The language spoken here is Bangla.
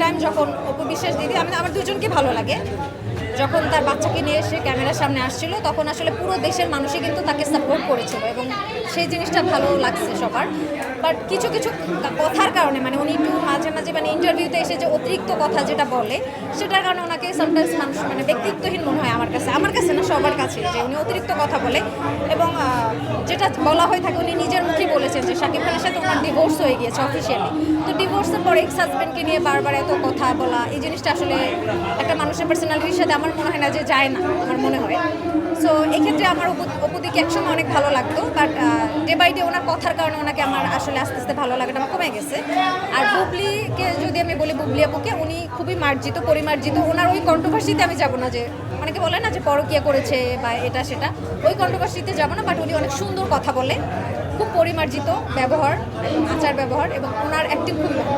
টাইম যখন অপু বিশ্বাস দিদি আমার দুজনকে ভালো লাগে, যখন তার বাচ্চাকে নিয়ে এসে ক্যামেরার সামনে আসছিল তখন আসলে পুরো দেশের মানুষই কিন্তু তাকে সাপোর্ট করেছিল এবং সেই জিনিসটা ভালো লাগছে সবার। বাট কিছু কিছু কথার কারণে মানে উনি একটু মাঝে মাঝে মানে ইন্টারভিউতে এসে যে অতিরিক্ত কথা যেটা বলে সেটার কারণে ওনাকে সামটাইমস মানুষ মানে ব্যক্তিত্বহীন মনে হয় আমার কাছে না সবার কাছে, যে উনি অতিরিক্ত কথা বলে এবং যেটা বলা হয়ে থাকে উনি নিজের মুখেই বলেছেন যে শাকিব খানের সাথে ওনার ডিভোর্স হয়ে গিয়েছে অফিসিয়ালি। তো ডিভোর্সের পর এক্স হাজব্যান্ডকে নিয়ে বারবার এত কথা বলা এই জিনিসটা আসলে একটা মানুষের পার্সোনালিটির সাথে আমার মনে হয় না যে যায় না, আমার মনে হয়। সো এক্ষেত্রে আমার অপুদিকে একসময় অনেক ভালো লাগতো, বাট ডে বাই ডে ওনার কথার কারণে ওনাকে আমার আসলে আস্তে আস্তে ভালো লাগাটা কমে গেছে। আর বুবলিকে যদি আমি বলি, বুবলি আপুকে উনি খুবই মার্জিত পরিমার্জিত, ওনার ওই কন্ট্রোভার্সিতে আমি যাব না, যে অনেকে বলে না যে পরকীয়া করেছে বা এটা সেটা, ওই কন্ট্রোভার্সিতে যাব না। বাট উনি অনেক সুন্দর কথা বলে, খুব পরিমার্জিত ব্যবহার, আচার ব্যবহার এবং ওনার অ্যাক্টিং খুবই ভালো।